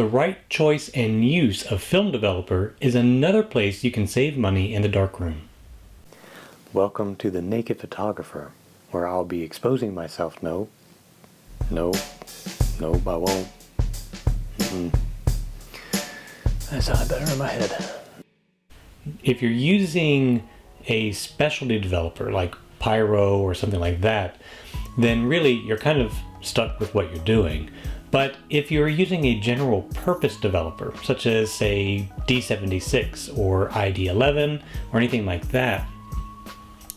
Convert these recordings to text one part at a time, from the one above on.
The right choice and use of Film Developer is another place you can save money in the darkroom. Welcome to the Naked Photographer, where I'll be exposing myself. No, I won't. That sounded better in my head. If you're using a specialty developer like Pyro or something like that, then really you're kind of stuck with what you're doing. But if you're using a general purpose developer, such as say D76 or ID11 or anything like that,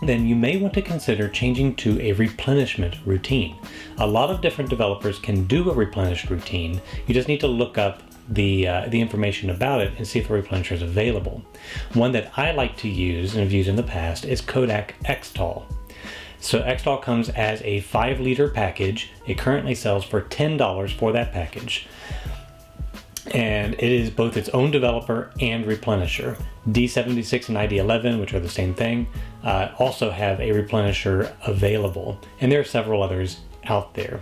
then you may want to consider changing to a replenishment routine. A lot of different developers can do a replenished routine. You just need to look up the information about it and see if a replenisher is available. One that I like to use and have used in the past is Kodak Xtol. So Xtol comes as a 5-liter package. It currently sells for $10 for that package. And it is both its own developer and replenisher. D76 and ID11, which are the same thing, also have a replenisher available. And there are several others out there.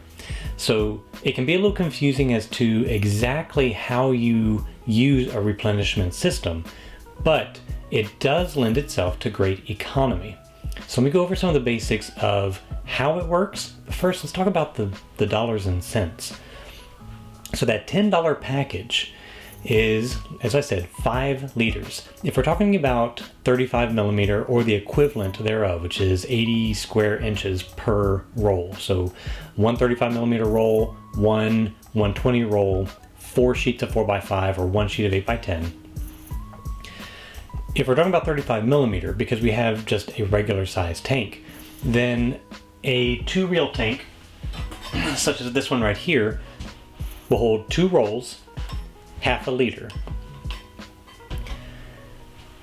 So it can be a little confusing as to exactly how you use a replenishment system, but it does lend itself to great economy. So let me go over some of the basics of how it works. But first, let's talk about the dollars and cents. So that $10 package is, as I said, 5 liters. If we're talking about 35 millimeter or the equivalent thereof, which is 80 square inches per roll. So one 35 millimeter roll, one 120 roll, 4 sheets of 4x5 or 1 sheet of 8x10. If we're talking about 35 millimeter, because we have just a regular size tank, then a 2-reel tank, such as this one right here, will hold 2 rolls, half a liter.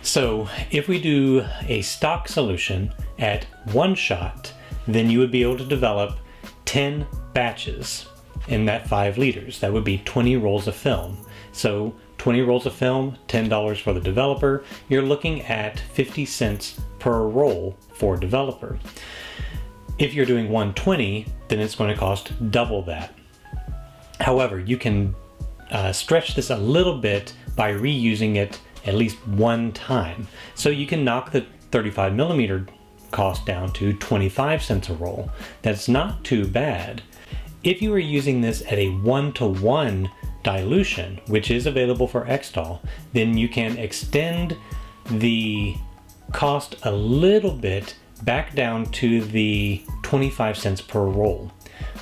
So if we do a stock solution at 1 shot, then you would be able to develop 10 batches in that 5 liters. That would be 20 rolls of film. So 20 rolls of film, $10 for the developer. You're looking at 50 cents per roll for developer. If you're doing 120, then it's going to cost double that. However, you can stretch this a little bit by reusing it at least one time. So you can knock the 35 millimeter cost down to 25 cents a roll. That's not too bad. If you are using this at a 1-to-1 dilution, which is available for Xtol, then you can extend the cost a little bit back down to the 25 cents per roll,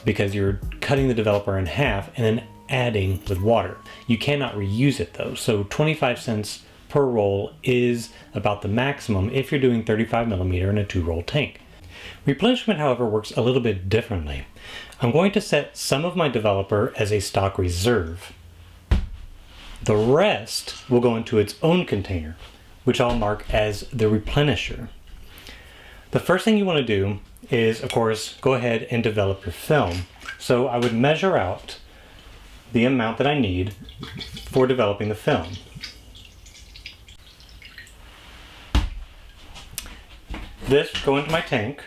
because you're cutting the developer in half and then adding with water. You cannot reuse it though, so 25 cents per roll is about the maximum if you're doing 35 millimeter in a 2-roll tank. Replenishment, however, works a little bit differently. I'm going to set some of my developer as a stock reserve. The rest will go into its own container, which I'll mark as the replenisher. The first thing you want to do is, of course, go ahead and develop your film. So I would measure out the amount that I need for developing the film. This will go into my tank.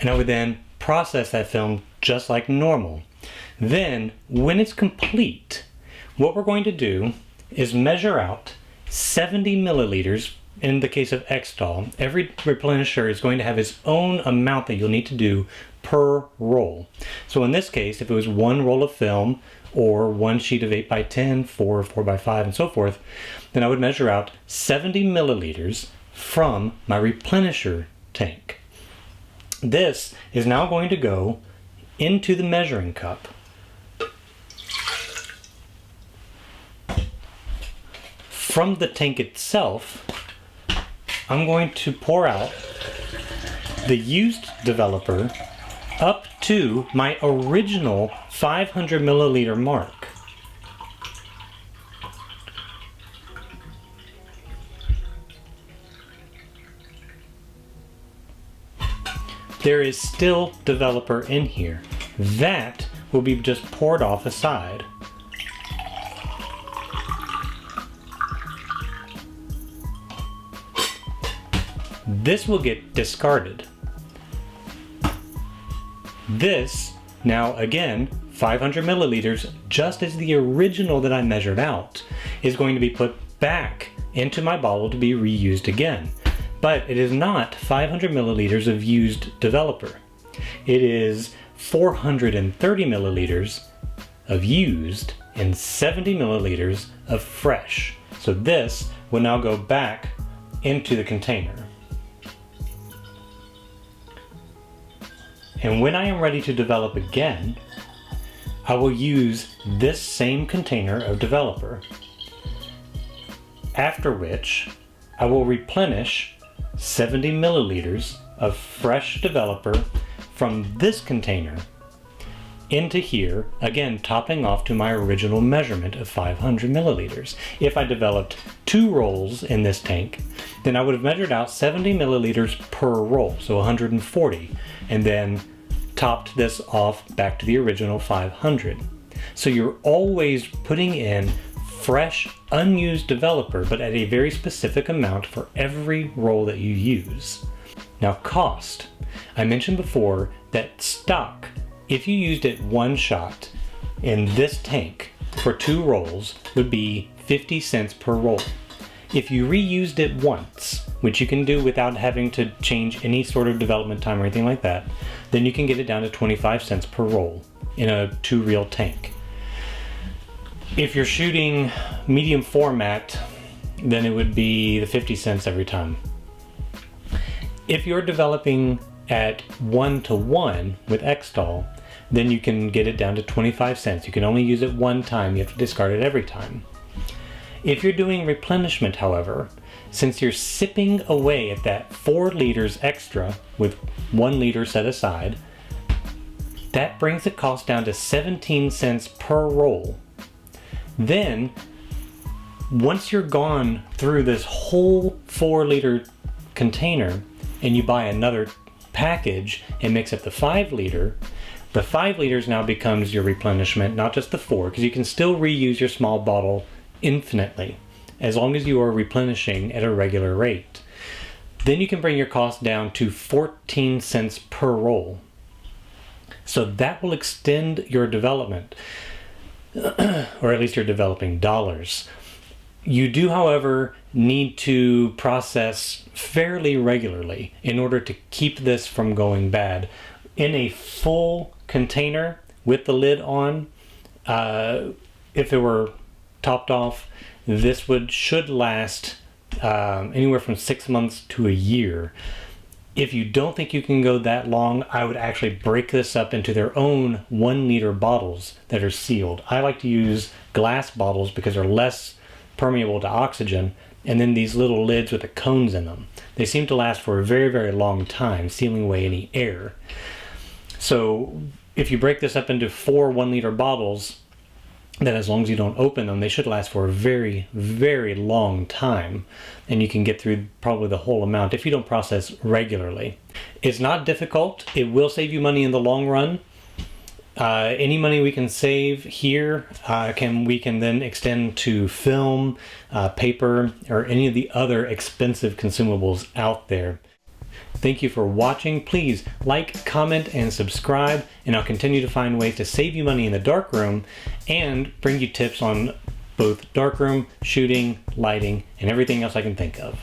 And I would then process that film just like normal. Then, when it's complete, what we're going to do is measure out 70 milliliters. In the case of Xtol, every replenisher is going to have its own amount that you'll need to do per roll. So in this case, if it was 1 roll of film or 1 sheet of 8x10, 4x5, and so forth, then I would measure out 70 milliliters from my replenisher tank. This is now going to go into the measuring cup. From the tank itself, I'm going to pour out the used developer up to my original 500 milliliter mark. There is still developer in here. That will be just poured off aside. This will get discarded. This, now again, 500 milliliters, just as the original that I measured out, is going to be put back into my bottle to be reused again. But it is not 500 milliliters of used developer. It is 430 milliliters of used and 70 milliliters of fresh. So this will now go back into the container. And when I am ready to develop again, I will use this same container of developer. After which, I will replenish 70 milliliters of fresh developer from this container into here, again topping off to my original measurement of 500 milliliters. If I developed 2 rolls in this tank, then I would have measured out 70 milliliters per roll, so 140, and then topped this off back to the original 500. So you're always putting in fresh, unused developer, but at a very specific amount for every roll that you use. Now cost. I mentioned before that stock, if you used it one shot in this tank for 2 rolls, would be 50 cents per roll. If you reused it once, which you can do without having to change any sort of development time or anything like that, then you can get it down to 25 cents per roll in a 2-reel tank. If you're shooting medium format, then it would be the 50 cents every time. If you're developing at 1:1 with Xtol, then you can get it down to 25 cents. You can only use it one time. You have to discard it every time. If you're doing replenishment, however, since you're sipping away at that 4 liters extra with 1 liter set aside, that brings the cost down to 17 cents per roll. Then, once you're gone through this whole 4 liter container and you buy another package and mix up the 5 liter, the 5 liters now becomes your replenishment, not just the 4, because you can still reuse your small bottle infinitely as long as you are replenishing at a regular rate. Then you can bring your cost down to 14 cents per roll. So that will extend your development, or at least your developing dollars. You do, however, need to process fairly regularly in order to keep this from going bad. In a full container with the lid on, if it were topped off, this should last anywhere from 6 months to a year. If you don't think you can go that long, I would actually break this up into their own 1 liter bottles that are sealed. I like to use glass bottles because they're less permeable to oxygen, and then these little lids with the cones in them. They seem to last for a very, very long time, sealing away any air. So if you break this up into 4 1 liter bottles, then as long as you don't open them, they should last for a very, very long time. And you can get through probably the whole amount if you don't process regularly. It's not difficult. It will save you money in the long run. Any money we can save here, we can then extend to film, paper, or any of the other expensive consumables out there. Thank you for watching. Please like, comment, and subscribe, and I'll continue to find ways to save you money in the darkroom and bring you tips on both darkroom, shooting, lighting, and everything else I can think of.